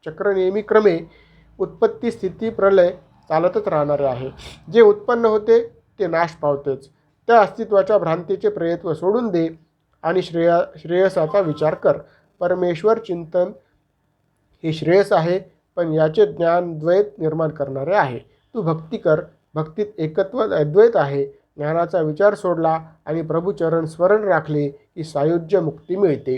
चक्र नेहमी क्रमे उत्पत्ती, स्थिती, प्रलय चालतच राहणारे आहे. जे उत्पन्न होते ते नाश पावतेच. त्या अस्तित्वाच्या भ्रांतीचे प्रयत्न सोडून दे आणि श्रेयसाचा विचार कर. परमेश्वर चिंतन हे श्रेयस आहे, पण याचे ज्ञान द्वैत निर्माण करणारे आहे. तू भक्ती कर. भक्तीत एकत्व अद्वैत आहे. ज्ञानाचा विचार सोडला आणि प्रभुचरण स्मरण राखले की सायुज्य मुक्ती मिळते.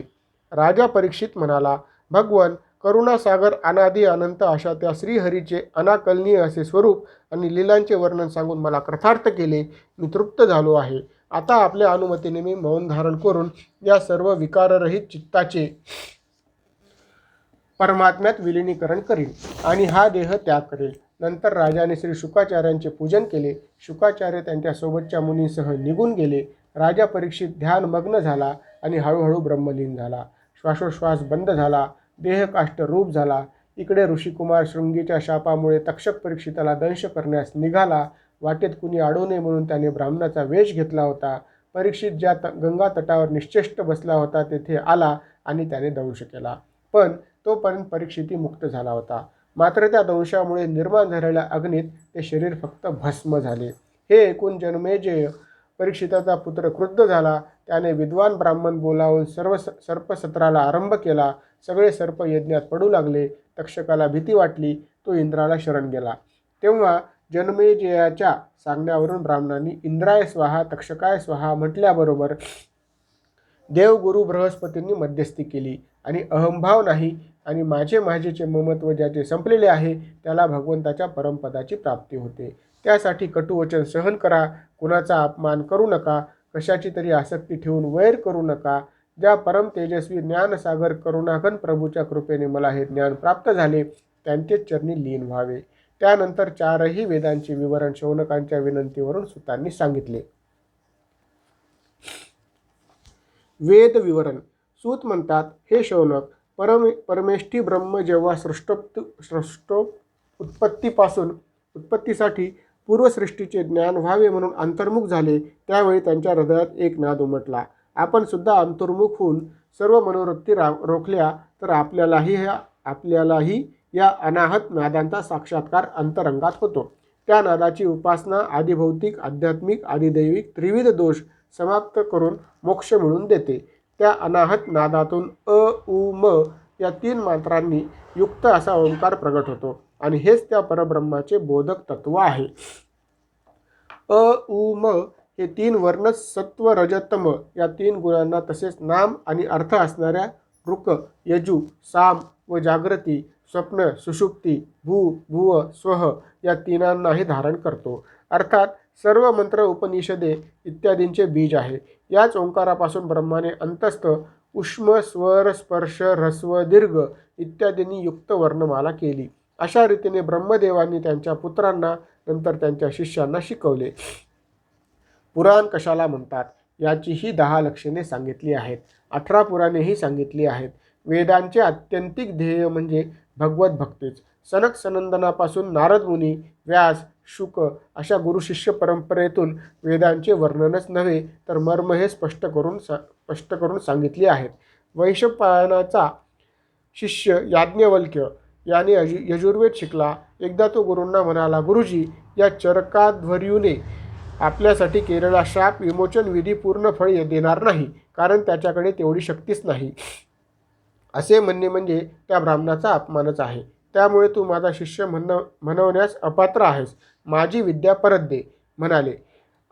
राजा परीक्षित म्हणाला, भगवन करुणासागर अनादि अनंत अशा त्या श्रीहरीचे अनाकलनीय असे स्वरूप आणि लीलांचे वर्णन सांगून मला कृतार्थ केले. मी तृप्त झालो आहे. आता आपल्या अनुमतीने मी मौन धारण करून या सर्व विकाररहित चित्ताचे परमात्म्यात विलिनीकरण करीन आणि हा देह त्याग करेल. नंतर राजाने श्री शुकाचार्यांचे पूजन केले. शुकाचार्य त्यांच्या सोबतच्या मुनींसह निघून गेले. राजा परीक्षित ध्यानमग्न झाला आणि हळूहळू ब्रह्मलीन झाला. श्वासोश्वास बंद झाला. देह काष्ठ रूप झाला. इकडे ऋषिकुमार शृंगीच्या शापामुळे तक्षक परीक्षिताला दंश करण्यास निघाला. वाटेत कुणी अडू नये म्हणून त्याने ब्राह्मणाचा वेश घेतला होता. परीक्षित ज्या गंगा तटावर निश्चेष्ट बसला होता तेथे आला आणि त्याने दंश केला. पण तोपर्यंत परीक्षिती मुक्त झाला होता. मात्र त्या दंशामुळे निर्माण झालेल्या अग्नीत ते शरीर फक्त भस्म झाले. हे ऐकून जनमेजय परीक्षिताचा पुत्र क्रुद्ध झाला. त्याने विद्वान ब्राह्मण बोलावून सर्व सर्पसत्राला आरंभ केला. सगळे सर्प यज्ञात पडू लागले. तक्षकाला भीती वाटली. तो इंद्राला शरण गेला. तेव्हा जनमेजयाच्या सांगण्यावरून ब्राह्मणांनी इंद्राय स्वाहा तक्षकाय स्वाहा म्हटल्याबरोबर देवगुरु बृहस्पतींनी मध्यस्थी केली आणि अहंभाव नाही आणि माझेचे ममत्व ज्याचे संपलेले आहे त्याला भगवंताच्या परमपदाची प्राप्ती होते. त्यासाठी कटुवचन सहन करा. कुणाचा अपमान करू नका. कशाची तरी आसक्ती ठेवून वैर करू नका. ज्या परम तेजस्वी ज्ञानसागर करुणाघन प्रभूच्या कृपेने मला हे ज्ञान प्राप्त झाले त्यांचेच चरणी लीन व्हावे. त्यानंतर चारही वेदांचे विवरण शौनकांच्या विनंतीवरून सुतांनी सांगितले. वेद विवरण. सूत म्हणतात, हे शौनक, परमेष्ठी ब्रह्म जेव्हा उत्पत्तीसाठी पूर्वसृष्टीचे ज्ञान व्हावे म्हणून अंतर्मुख झाले त्यावेळी त्यांच्या हृदयात एक नाद उमटला. आपण सुद्धा अंतर्मुख होऊन सर्व मनोवृत्ती रोखल्या तर आपल्यालाही या अनाहत नादांचा साक्षात्कार अंतरंगात होतो. त्या नादाची उपासना आदिभौतिक, आध्यात्मिक, आदिदैविक त्रिविध दोष समाप्त करून मोक्ष मिळवून देते. त्या अनाहत नादातून अ उ म या 3 मात्रांनी युक्त असा ओंकार प्रगट होतो आणि हेच त्या परब्रह्माचे बोधक तत्व आहे. अ उ म हे 3 वर्ण सत्व रजतम या 3 गुणांना तसेच नाम आणि अर्थ असणाऱ्या ऋक, यजु, साम व जागृती, स्वप्न, सुषुप्ती, भू, भुव, स्वह या 3नांनाही धारण करतो. अर्थात सर्व मंत्र, उपनिषदे इत्यादींचे बीज आहे. याच ओंकारापासून ब्रह्माने अंतस्थ उष्म, स्वर, स्पर्श, ऱ्हस्व, दीर्घ इत्यादींनी युक्त वर्णमाला केली. अशा रीतीने ब्रह्मदेवांनी त्यांच्या पुत्रांना नंतर त्यांच्या शिष्यांना शिकवले. पुराण कशाला म्हणतात याचीही 10 लक्षणे सांगितली आहेत. 18 पुराणेही सांगितली आहेत. वेदांचे आत्यंतिक ध्येय म्हणजे भगवत भक्तीच. सनक सनंदनापासून नारद मुनी, व्यास, शुक अशा गुरुशिष्य परंपरेतून वेदांचे वर्णनच नव्हे तर मर्म हे स्पष्ट करून सांगितले आहेत. वैशंपायनाचा शिष्य याज्ञवल्क्य याने यजुर्वेद शिकला. एकदा तो गुरूंना म्हणाला, गुरुजी, या चरकाध्वर्यूने आपल्यासाठी केलेला शाप विमोचन विधी पूर्ण फळ देणार नाही, कारण त्याच्याकडे तेवढी शक्तीच नाही. असे म्हणणे म्हणजे त्या ब्राह्मणाचा अपमानच आहे. त्यामुळे तू माझा शिष्य म्हणवण्यास अपात्र आहेस. माझी विद्या परत दे म्हणाले.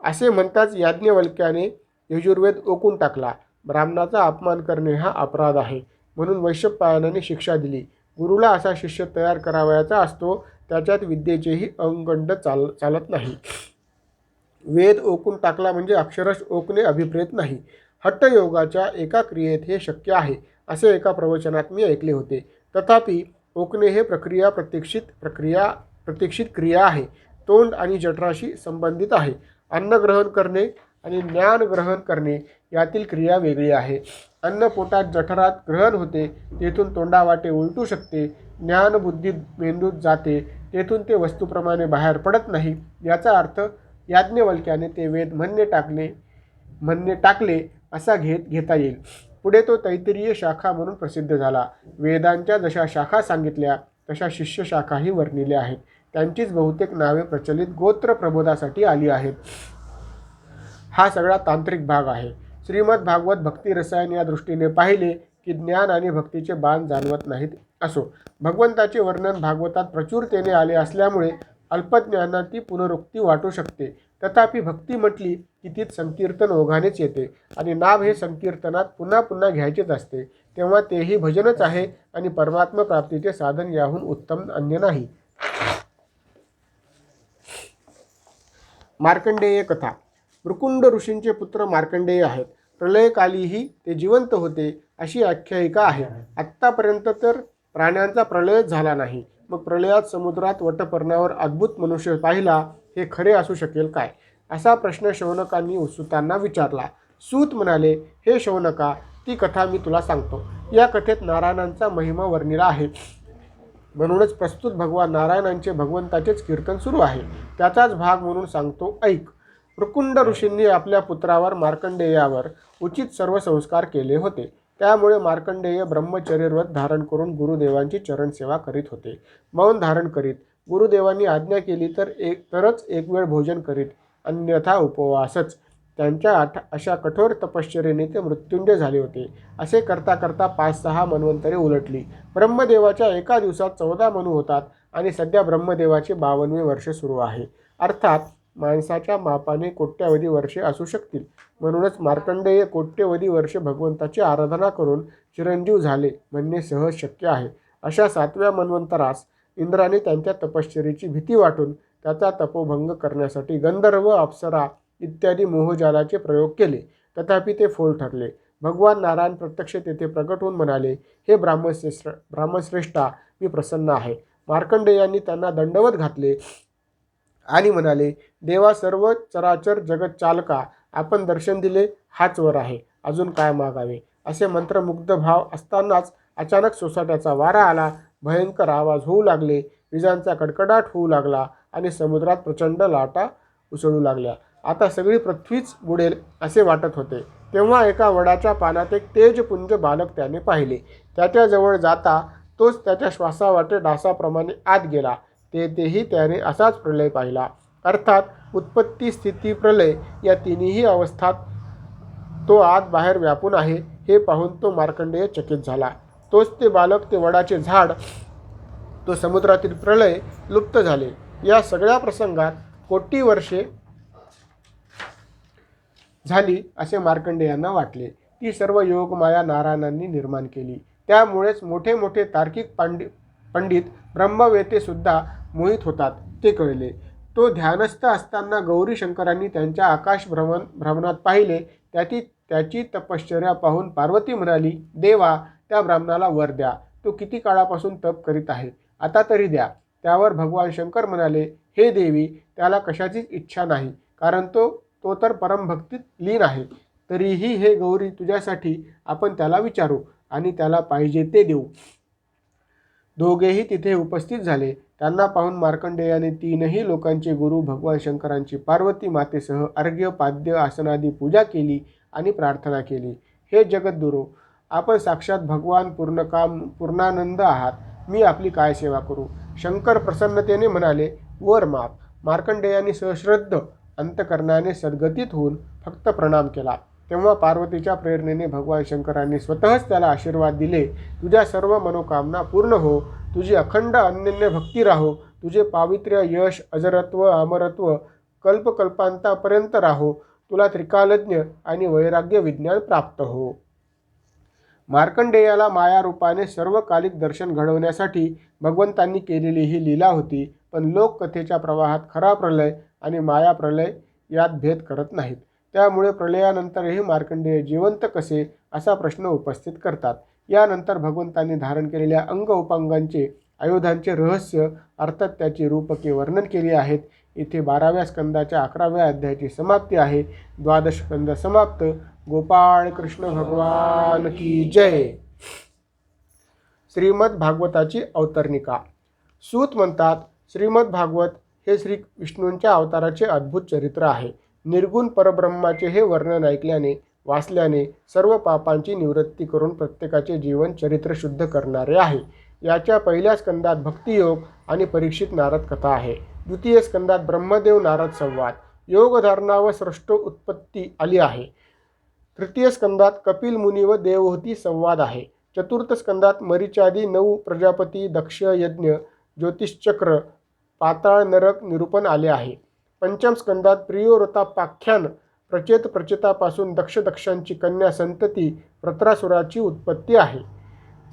असे म्हणताच याज्ञवल्क्याने यजुर्वेद ओकून टाकला. ब्राह्मणाचा अपमान करणे हा अपराध आहे म्हणून वैशंपायनाने शिक्षा दिली. गुरुला असा शिष्य तयार करावयाचा असतो, त्याच्यात विद्येचेही अंगंड चालत नाही. वेद ओकून टाकला म्हणजे अक्षरश ओकणे अभिप्रेत नाही. हट्टयोगाच्या एका क्रियेत हे शक्य आहे असे एका प्रवचनात मी ऐकले होते. तथापि ओकणे हे प्रतीक्षित क्रिया आहे. तोंड आणि जठराशी संबंधित आहे. अन्न ग्रहण करणे आणि ज्ञान ग्रहण करणे यातील क्रिया वेगळी आहे. अन्न पोटात जठरात ग्रहण होते, तेथून तोंडावाटे उलटू शकते. ज्ञान बुद्धी मेंदूत जाते, तेथून ते वस्तूप्रमाणे बाहेर पडत नाही. याचा अर्थ याज्ञवल्क्याने ते वेद म्हणणे टाकले असा घेता येईल. पुढे तो तैत्तिरीय शाखा म्हणून प्रसिद्ध झाला. वेदांच्या जशा शाखा सांगितल्या तशा शिष्य शाखाही वर्णिल्या आहेत. त्यांचीच बहुतेक नावे प्रचलित गोत्र प्रबोधासाठी आली आहेत. हा सगळा तांत्रिक भाग आहे. श्रीमद भागवत भक्ती रसायन या दृष्टीने पाहिले की ज्ञान आणि भक्तीचे बाण जाणवत नाहीत. असो, भगवंताचे वर्णन भागवतात प्रचुरतेने आले असल्यामुळे अल्पज्ञानात ती पुनरुक्ती वाटू शकते. तथापि भक्ती म्हटली की तीच संकीर्तन ओघानेच येते आणि नाभ हे संकीर्तनात पुन्हा पुन्हा घ्यायचेच असते. तेव्हा तेही भजनच आहे आणि परमात्म प्राप्तीचे साधन याहून उत्तम अन्य नाही. मार्कंडेय कथा. मृकुंड ऋषींचे पुत्र मार्कंडेय आहेत. प्रलयकालीही ते जिवंत होते अशी आख्यायिका आहे. आत्तापर्यंत तर प्राण्यांचा प्रलयच झाला नाही. मग प्रलयात समुद्रात वटपर्णावर अद्भुत मनुष्य पाहिला, हे खरे असू शकेल काय, असा प्रश्न शौनकांनी सुतांना विचारला. सूत म्हणाले, हे शौनका, ती कथा मी तुला सांगतो. या कथेत नारायणांचा महिमा वर्णिला आहे. म्हणूनच प्रस्तुत भगवान नारायणांचे भगवंताचेच कीर्तन सुरू आहे. त्याचाच भाग म्हणून सांगतो, ऐक. मृकुंड ऋषींनी आपल्या पुत्रावर मार्कंडेयावर उचित सर्व संस्कार केले होते. त्यामुळे मार्कंडेय ब्रह्मचर्यव्रत धारण करून गुरुदेवांची चरणसेवा करीत होते. मौन धारण करीत, गुरुदेवांनी आज्ञा केली तरच एक वेळ भोजन करीत, अन्यथा उपवासच. त्यांच्या अशा कठोर तपश्चर्येने ते मृत्युंजय झाले होते. असे करता करता 5-6 मन्वंतरे उलटली. ब्रह्मदेवाच्या एका दिवसात 14 मनु होतात आणि सध्या ब्रह्मदेवाचे 52वे वर्ष सुरू आहे. अर्थात माणसाच्या मापाने कोट्यावधी वर्षे असू शकतील. म्हणूनच मार्कंडेय कोट्यवधी वर्षे भगवंताची आराधना करून चिरंजीव झाले म्हणणे सहज शक्य आहे. अशा 7व्या मन्वंतरास इंद्राने त्यांच्या तपश्चर्येची भीती वाटून त्याचा तपोभंग करण्यासाठी गंधर्व, अप्सरा इत्यादी मोहजालाचे प्रयोग केले. तथापि ते फोल ठरले. भगवान नारायण प्रत्यक्ष तेथे प्रकट होऊन म्हणाले, हे ब्राह्मश्रेष्ठा, मी प्रसन्न आहे. मार्कंडेयांनी त्यांना दंडवत घातले आणि म्हणाले, देवा, सर्व चराचर जगत चालका, आपण दर्शन दिले हाच वर आहे. अजून काय मागावे. असे मंत्रमुग्ध भाव असतानाच अचानक सोसाट्याचा वारा आला. भयंकर आवाज होऊ लागले. विजांचा कडकडाट होऊ लागला आणि समुद्रात प्रचंड लाटा उसळू लागल्या. आता सगळी पृथ्वीच बुडेल असे वाटत होते. तेव्हा एका वडाच्या पानात एक तेजपुंज बालक त्याने पाहिले. त्याच्याजवळ जाता तोच त्याच्या श्वासावाटे डासाप्रमाणे आत गेला. तेथेही त्याने असाच प्रलय पाहिला. अर्थात उत्पत्ती, स्थिती, प्रलय या तिन्ही अवस्थात तो आत बाहेर व्यापून आहे हे पाहून तो मार्कंडेय चकित झाला. तोच ते बालक, ते वडाचे झाड, तो समुद्रातील प्रलय, लुप्त झाले. या सगळ्या प्रसंगात कोटी वर्षे झाली असे मार्कंडेयांना वाटले. ती सर्व योगमाया नारायणांनी निर्माण केली. त्यामुळेच मोठे मोठे तार्किक पंडित ब्रह्मवेते सुद्धा मोहित होतात ते कळले. तो ध्यानस्थ असताना गौरी शंकरांनी त्यांच्या आकाश भ्रमणात पाहिले. त्याची तपश्चर्या पाहून पार्वती म्हणाली, देवा, त्या ब्राह्मणाला वर द्या. तो किती काळापासून तप करीत आहे, आता तरी द्या. त्यावर भगवान शंकर म्हणाले, हे देवी, त्याला कशाचीच इच्छा नाही, कारण तो तर परमभक्तीत लीन आहे. तरीही हे गौरी, तुझ्यासाठी आपण त्याला विचारू आणि त्याला पाहिजे ते देऊ. दोघेही तिथे उपस्थित झाले. त्यांना पाहून मार्कंडेयाने तीनही लोकांचे गुरु भगवान शंकरांची पार्वती मातेसह अर्घ्य, पाद्य, आसनादी पूजा केली आणि प्रार्थना केली. हे जगद्गुरू, आपण साक्षात भगवान पूर्णानंद आहात. मी आपली काय सेवा करू. शंकर प्रसन्नतेने म्हणाले, वर माप. मार्कंडेयांनी सश्रद्ध अंतकरणाने सद्गतीत होऊन फक्त प्रणाम केला. तेव्हा पार्वतीच्या प्रेरणेने भगवान शंकरांनी स्वतःच त्याला आशीर्वाद दिले, तुझ्या सर्व मनोकामना पूर्ण हो, तुझी अखंड अनन्य भक्ती राहो, तुझे पावित्र्य, यश, अजरत्व, अमरत्व कल्पकल्पांतापर्यंत राहो, तुला त्रिकालज्ञ आणि वैराग्य विज्ञान प्राप्त हो. मार्कंडेयाला मायारूपाने सर्वकालिक दर्शन घडवण्यासाठी भगवंतांनी केलेली ही लीला होती. पण लोककथेच्या प्रवाहात खरा प्रलय आणि माया प्रलय यात भेद करत नाहीत. त्यामुळे प्रलयानंतरही मार्कंडेय जिवंत कसे असा प्रश्न उपस्थित करतात. यानंतर भगवंतांनी धारण केलेल्या अंग उपांगांचे, आयुधांचे रहस्य अर्थात त्याची रूपके वर्णन केली आहेत. इथे 12व्या स्कंदाच्या 11व्या अध्यायाची समाप्ती आहे. 12 स्कंद समाप्त. गोपाळ कृष्ण भगवान की जय. श्रीमद भागवताची अवतरणिका. सूत म्हणतात, श्रीमद भागवत हे श्री विष्णूंच्या अवताराचे अद्भुत चरित्र आहे. निर्गुण परब्रह्माचे हे वर्णन ऐकल्याने वाचल्याने सर्व पापांची निवृत्ती करून प्रत्येकाचे जीवन चरित्र शुद्ध करणारे आहे. याच्या पहिल्या स्कंदात भक्तियोग आणि परीक्षित नारद कथा आहे. द्वितीय स्कंदात ब्रह्मदेव नारद संवाद, योगधारणा व सृष्ट उत्पत्ती आली आहे. तृतीय स्कंदात कपिल मुनी व देवहूती संवाद आहे. चतुर्थ स्कंदात मरीचादी 9 प्रजापती, दक्ष यज्ञ, ज्योतिषचक्र, पाताळ नरक निरूपण आले आहे. पंचम स्कंदात प्रियोरतापाख्यान, प्रचेत प्रचेतापासून दक्षांची कन्या संतती प्रत्रासुराची उत्पत्ती आहे.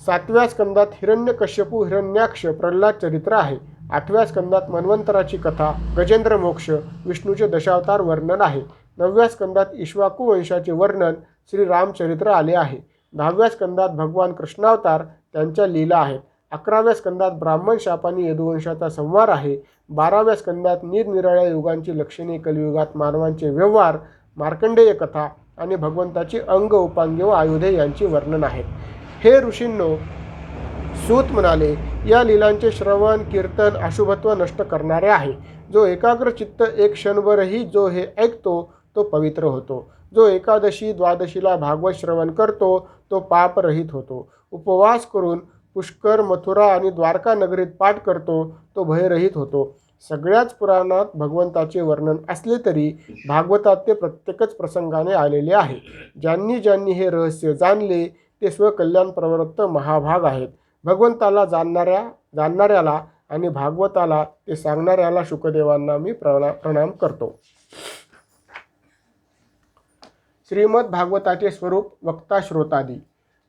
7व्या स्कंदात हिरण्यकश्यपू हिरण्याक्ष प्रल्हाद चरित्र आहे. 8व्या स्कंदात मन्वंतराची कथा, गजेंद्र मोक्ष, विष्णूचे दशावतार वर्णन आहे. 9व्या स्कंदात इक्ष्वाकू वंशाचे वर्णन, श्री रामचरित्र आले आहे. 10व्या स्कंदात भगवान कृष्णावतार, त्यांच्या लीला आहेत. 11व्या स्कंदात ब्राह्मण शापानी यदुवंशाचा संवार आहे. 12व्या स्कंदात निरनिराळ्या युगांची लक्षणे, कलियुगात मानवांचे व्यवहार, मार्कंडेय कथा आणि भगवंताची अंग, उपांगे व आयुधे यांची वर्णन आहेत. हे ऋषींनो, सूत म्हणाले, या लीलांचे श्रवण कीर्तन अशुभत्व नष्ट करणारे आहे. जो एकाग्र चित्त एक क्षणभरही जो हे ऐकतो तो पवित्र होतो. जो एकादशी द्वादशीला भागवत श्रवण करतो तो पापरहित होतो. उपवास करून पुष्कर, मथुरा आणि द्वारका नगरीत पाठ करतो तो भयरहित होतो. सगळ्याच पुराणात भगवंताचे वर्णन असले तरी भागवतात ते प्रत्येकच प्रसंगाने आलेले आहे. ज्यांनी ज्यांनी हे रहस्य जाणले ते स्वकल्याण प्रवृत्त महाभाग आहेत. भगवंताला जाणणाऱ्याला आणि भागवताला ते सांगणाऱ्याला शुकदेवांना मी प्रणाम करतो. श्रीमद भागवताचे स्वरूप वक्ता श्रोतादी.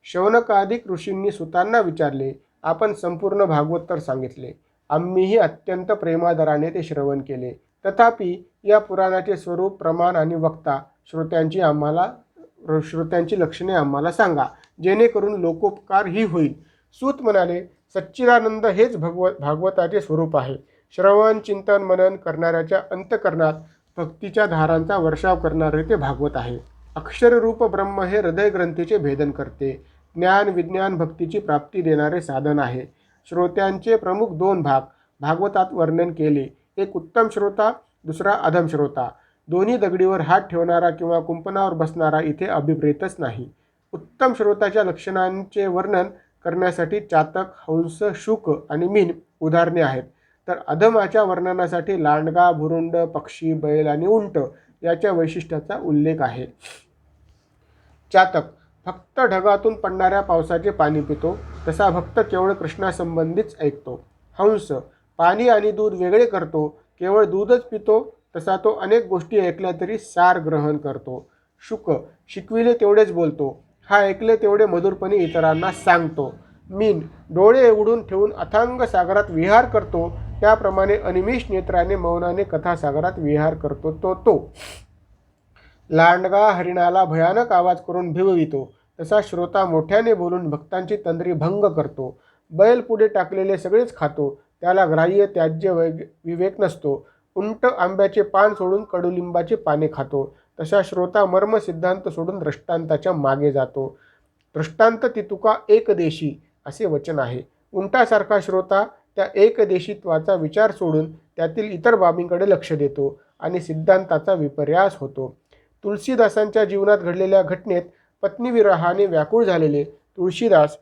शौनकादिक ऋषींनी सुतांना विचारले. आपण संपूर्ण भागवत तर सांगितले. आम्हीही अत्यंत प्रेमादराने ते श्रवण केले. तथापि या पुराणाचे स्वरूप, प्रमाण आणि वक्ता श्रोत्यांची लक्षणे आम्हाला सांगा, जेणेकरून लोकोपकारही होईल. सूत म्हणाले, सच्चिदानंद हेच भागवताचे स्वरूप आहे. श्रवण, चिंतन, मनन करणाऱ्याच्या अंतकरणात भक्तीच्या धारांचा वर्षाव करणारे ते भागवत आहे. अक्षररूप ब्रह्म हे हृदयग्रंथीचे भेदन करते. ज्ञान, विज्ञान, भक्तीची प्राप्ती देणारे साधन आहे. श्रोत्यांचे प्रमुख 2 भाग भागवतात वर्णन केले. एक उत्तम श्रोता, दुसरा अधम श्रोता. दोन्ही दगडीवर हात ठेवणारा किंवा कुंपणावर बसणारा इथे अभिप्रेतच नाही. उत्तम श्रोताच्या लक्षणांचे वर्णन करण्यासाठी चातक, हंस, शुक आणि मीन उदाहरणे आहेत. तर अधमाच्या वर्णनासाठी लांडगा, भुरुंड, पक्षी, बैल आणि उंट याच्या वैशिष्ट्याचा उल्लेख आहे. चातक फक्त ढगातून पडणाऱ्या पावसाचे पाणी पितो, तसा भक्त केवळ कृष्णासंबंधीच ऐकतो. हंस पाणी आणि दूध वेगळे करतो, केवळ दूधच पितो, तसा तो अनेक गोष्टी ऐकल्या तरी सार ग्रहण करतो. शुक शिकविले तेवढेच बोलतो, हा ऐकले तेवढे मधुरपणे इतरांना सांगतो. मीन डोळे उघडून ठेवून अथांग सागरात विहार करतो, त्याप्रमाणे अनिमिष नेत्राने मौनाने कथासागरात विहार करतो तो. लांडगा हरिणाला भयानक आवाज करून भिववितो, तसा श्रोता मोठ्याने बोलून भक्तांची तंद्री भंग करतो. बैल पुढे टाकलेले सगळेच खातो, त्याला ग्राह्य त्याज्य विवेक नसतो. उंट आंब्याचे पान सोडून कडुलिंबाचे पाने खातो, तसा श्रोता मर्म सिद्धांत सोडून दृष्टांताच्या मागे जातो. दृष्टांत ती तुका एकदेशी असे वचन आहे. उंटासारखा श्रोता त्या एकदेशीत्वाचा विचार सोडून त्यातील इतर बाबींकडे लक्ष देतो आणि सिद्धांताचा विपर्यास होतो. तुलसीदासांच्या जीवनात घडलेल्या घटनेत पत्नीविरहाने व्याकुळ झालेले तुळशीदास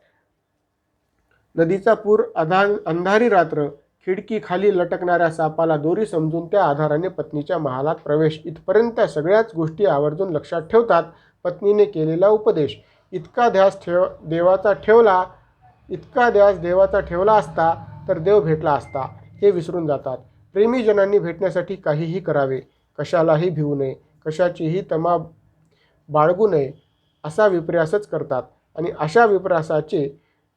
नदीचा पूर, अंधारी रात्र, खिडकी खाली लटकणाऱ्या सापाला दोरी समजून त्या आधाराने पत्नीच्या महालात प्रवेश इथपर्यंत सगळ्याच गोष्टी आवर्जून लक्षात ठेवतात. पत्नीने केलेला उपदेश, इतका ध्यास देवाचा ठेवला असता तर देव भेटला असता, हे विसरून जातात. प्रेमीजनांनी भेटण्यासाठी काहीही करावे, कशालाही भिवू नये, कशाचीही तमा बाळगू नये असा विपर्यासच करतात आणि अशा विपर्यासाचे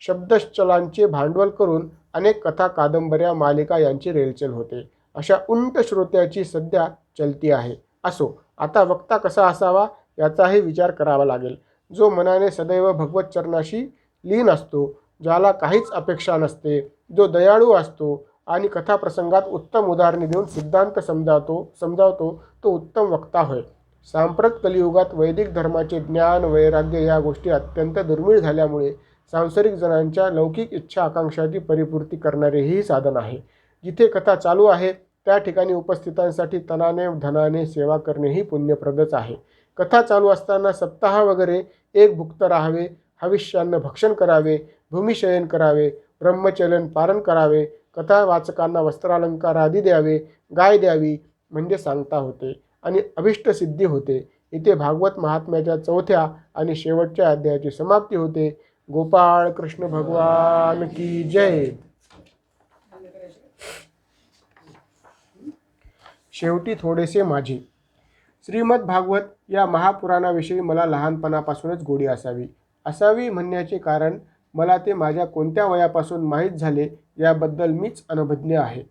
शब्दश्चलांचे भांडवल करून अनेक कथा, कादंबऱ्या, मालिका यांची रेलचेल होते. अशा उंट श्रोत्याची सध्या चलती आहे. असो, आता वक्ता कसा असावा याचाही विचार करावा लागेल. जो मनाने सदैव भगवत चरणाशी लीन असतो, ज्याला काहीच अपेक्षा नसते, जो दयाळू असतो आणि कथाप्रसंगात उत्तम उदाहरणे देऊन सिद्धांत समजावतो तो उत्तम वक्ता होय. सांप्रत कलियुगात वैदिक धर्माचे ज्ञान, वैराग्य या गोष्टी अत्यंत दुर्मिळ झाल्यामुळे सांसारिक जणांच्या लौकिक इच्छा आकांक्षाची परिपूर्ती करणारे हे साधन आहे. जिथे कथा चालू आहे त्या ठिकाणी उपस्थितांसाठी तनाने धनाने सेवा करणेही पुण्यप्रदच आहे. कथा चालू असताना सप्ताह वगैरे एक भुक्त राहावे, हविष्यान्न भक्षण करावे, भूमिशयन करावे, ब्रह्मचलन पालन करावे, कथा वाचकांना वस्त्रालंकार आदी द्यावे, गाय द्यावी म्हणजे सांगता होते आणि अभिष्टसिद्धी होते. इथे भागवत महात्म्याच्या चौथ्या आणि शेवटच्या अध्यायाची समाप्ती होते. गोपाळ कृष्ण भगवान की जय. शेवटी थोडेसे माझे. श्रीमद भागवत या महापुराणाविषयी मला लहानपणापासूनच गोडी असावी म्हणण्याचे कारण मला ते माझ्या कोणत्या वयापासून माहीत झाले याबद्दल मीच अनभिज्ञ आहे.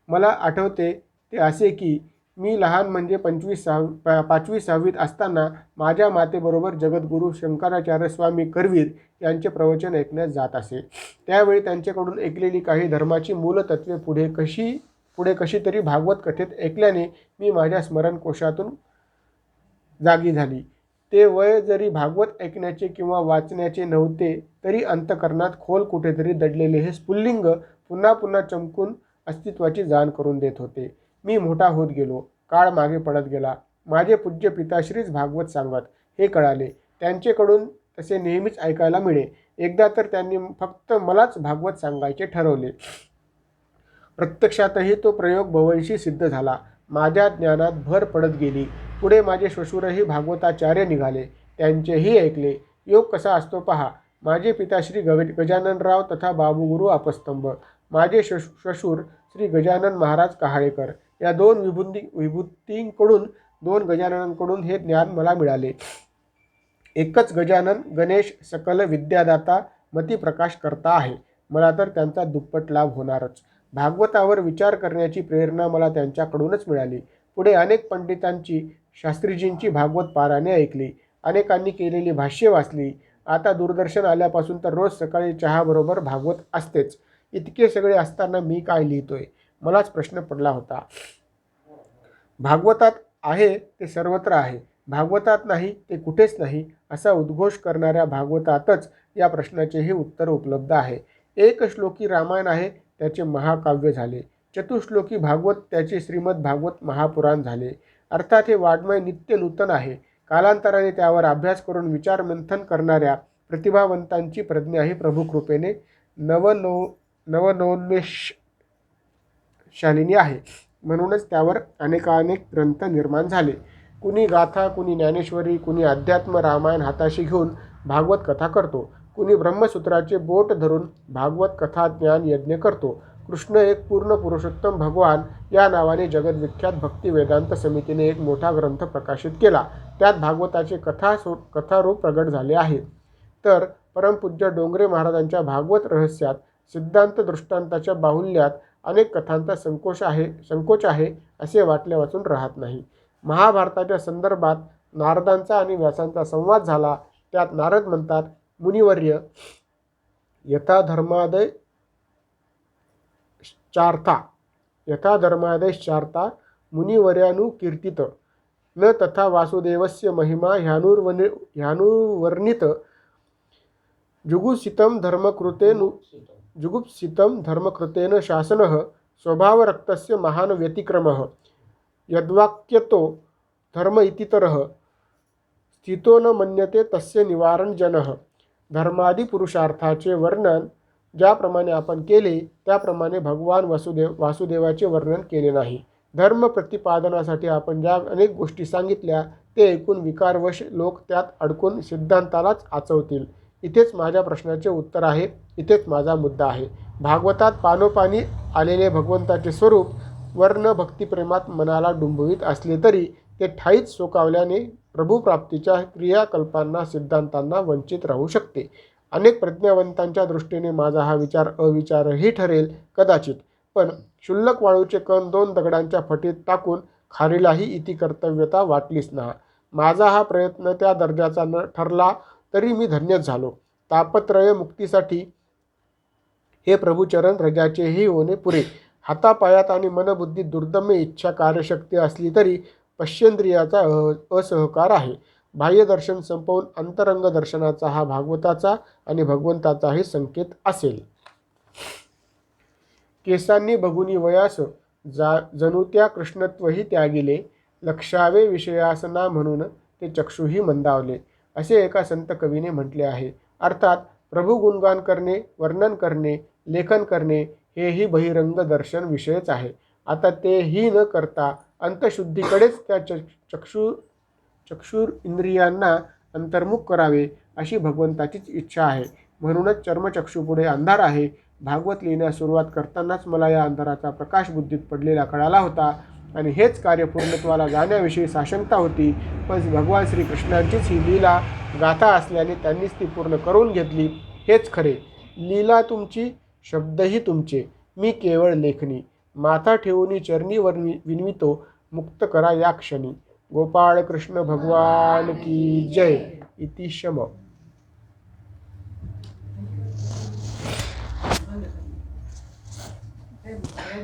मला आठवते ते असे की मी लहान म्हणजे 5वी-6वीत असताना माझ्या मातेबरोबर जगद्गुरू शंकराचार्य स्वामी करवीर यांचे प्रवचन ऐकण्यास जात असे. त्यावेळी त्यांच्याकडून ऐकलेली काही धर्माची मूलतत्वे पुढे कशी तरी भागवत कथेत ऐकल्याने मी माझ्या स्मरणकोशातून जागी झाली. ते वय जरी भागवत ऐकण्याचे किंवा वाचण्याचे नव्हते तरी अंतःकरणात खोल कुठेतरी दडलेले हे स्फुल्लिंग पुन्हा पुन्हा चमकून अस्तित्वाची जाण करून देत होते. मी मोठा होत गेलो. काळ मागे पडत गेला. माझे पूज्य पिताश्रीच भागवत सांगत हे कळाले. त्यांचेकडून तसे नेहमीच ऐकायला मिळे. एकदा तर त्यांनी फक्त मलाच भागवत सांगायचे ठरवले. प्रत्यक्षातही तो प्रयोग बव्हंशी सिद्ध झाला. माझ्या ज्ञानात भर पडत गेली. पुढे माझे श्वशुरही भागवताचार्य निघाले. त्यांचेही ऐकले. योग कसा असतो पहा. माझे पिताश्री गजाननराव तथा बाबूगुरू अपस्तंभ, माझे श्वशुर श्री गजानन महाराज कहाळेकर या दोन विभूतींकडून, दोन गजाननांकडून हे ज्ञान मला मिळाले. एकच गजानन गणेश सकल विद्यादाता मतिप्रकाश करता आहे. मला तर त्यांचा दुप्पट लाभ होणारच. भागवतावर विचार करण्याची प्रेरणा मला त्यांच्याकडूनच मिळाली. पुढे अनेक पंडितांची, शास्त्रीजींची भागवत पारायणे ऐकली. अनेकांनी केलेली भाष्ये वाचली. आता दूरदर्शन आल्यापासून तर रोज सकाळी चहाबरोबर भागवत असतेच. इतके सगळे असताना मी काय लिहितोय, मलाच प्रश्न पडला होता. भागवतात आहे ते सर्वत्र आहे, भागवतात नाही ते कुठेच नाही असा उद्घोष करणाऱ्या भागवतातच या प्रश्नाचेही उत्तर उपलब्ध आहे. एक श्लोकी रामायण आहे, त्याचे महाकाव्य झाले. चतुश्लोकी भागवत त्याचे श्रीमद भागवत महापुराण झाले. अर्थात हे वाङ्मय नित्य नूतन आहे. कालांतराने त्यावर अभ्यास करून विचारमंथन करणाऱ्या प्रतिभावंतांची प्रज्ञाही प्रभुकृपेने नवनवोन्मेषशालिनी आहे. म्हणूनच त्यावर अनेकानेक ग्रंथ निर्माण झाले. कुणी गाथा, कुणी ज्ञानेश्वरी, कुणी अध्यात्म रामायण हाताशी घेऊन भागवत कथा करतो. कुणी ब्रह्मसूत्राचे बोट धरून भागवत कथा ज्ञान यज्ञ करतो. कृष्ण एक पूर्ण पुरुषोत्तम भगवान या नावाने जगद्विख्यात भक्ती वेदांत समितीने एक मोठा ग्रंथ प्रकाशित केला. त्यात भागवताचे कथारूप प्रगट झाले आहे. तर परमपूज्य डोंगरे महाराजांच्या भागवत रहस्यात सिद्धांत दृष्टांताच्या बाहुल्यात अनेक कथांचा संकोच आहे असे वाटल्यावाचून राहत नाही. महाभारताच्या संदर्भात नारदांचा आणि व्यासांचा संवाद झाला. त्यात नारद म्हणतात, मुनिवर्य, यथा धर्मादयश्चार्था मुनिवर्यानुकीर्तित न तथा वासुदेवस्य महिमा ह्यानुवर्णित जुगुप्सितं धर्मकृतेन शासनः स्वभावरक्तस्य महान व्यतिक्रमः यद्वाक्यतो धर्म इतितरः स्थितो न मन्यते तस्य निवारण जनः. धर्मादी पुरुषार्थाचे वर्णन ज्याप्रमाणे आपण केले त्याप्रमाणे भगवान वासुदेवाचे वर्णन केले नाही. धर्म प्रतिपादनासाठी आपण ज्या अनेक गोष्टी सांगितल्या ते ऐकून विकारवश लोक त्यात अडकून सिद्धांतालाच आचवतील. इथेच माझ्या प्रश्नाचे उत्तर आहे. इथेच माझा मुद्दा आहे. भागवतात पानोपानी आलेले भगवंताचे स्वरूप वर्ण भक्तिप्रेमात मनाला डुंबवित असले तरी ते ठाईच सोकावल्याने प्रभुप्राप्तीच्या क्रियाकल्पांना, सिद्धांतांना वंचित राहू शकते. अनेक प्रज्ञावंतांच्या दृष्टीने माझा हा विचार अविचारही ठरेल कदाचित, पण क्षुल्लक वाळूचे कण 2 दगडांच्या फटीत टाकून खारीलाही इति कर्तव्यता वाटलीच ना. माझा हा प्रयत्न त्या दर्जाचा न ठरला तरी मी धन्यच झालो. तापत्रय मुक्तीसाठी हे प्रभुचरण रजाचेही होणे पुरे. हातापायात आणि मनबुद्धीत दुर्दम्य इच्छा कार्यशक्ती असली तरी पश्चेंद्रियाचा असहकार आहे. बाह्यदर्शन संपवून अंतरंग दर्शनाचा हा भागवताचा आणि भगवंताचाही संकेत असेल. केसांनी बघुनी वयास जणू त्या कृष्णत्वही त्यागिले, लक्षावे विषयासना म्हणून ते चक्षुही मंदावले, असे एका संत कवीने म्हटले आहे. अर्थात प्रभू गुणगान करणे, वर्णन करणे, लेखन करणे हेही बहिरंग दर्शन विषयच आहे. आता तेही न करता अंतशुद्धीकडेच त्या चक्षुर इंद्रियांना अंतर्मुख करावे अशी भगवंताचीच इच्छा आहे. म्हणूनच चर्मचक्षुपुढे अंधार आहे. भागवत लिहिण्यास सुरुवात करतानाच मला या अंधाराचा प्रकाश बुद्धीत पडलेला कळाला होता आणि हेच कार्य पूर्णत्वाला जाण्याविषयी साशंकता होती. पण भगवान श्रीकृष्णांचीच ही लीला गाथा असल्याने त्यांनीच ती पूर्ण करून घेतली. हेच खरे. लीला तुमची, शब्दही तुमचे, मी केवळ लेखनी. माथा ठेवून चरणीवर विनवितो, मुक्त करा या क्षणी. गोपाळ कृष्ण भगवान की जय. इति शम.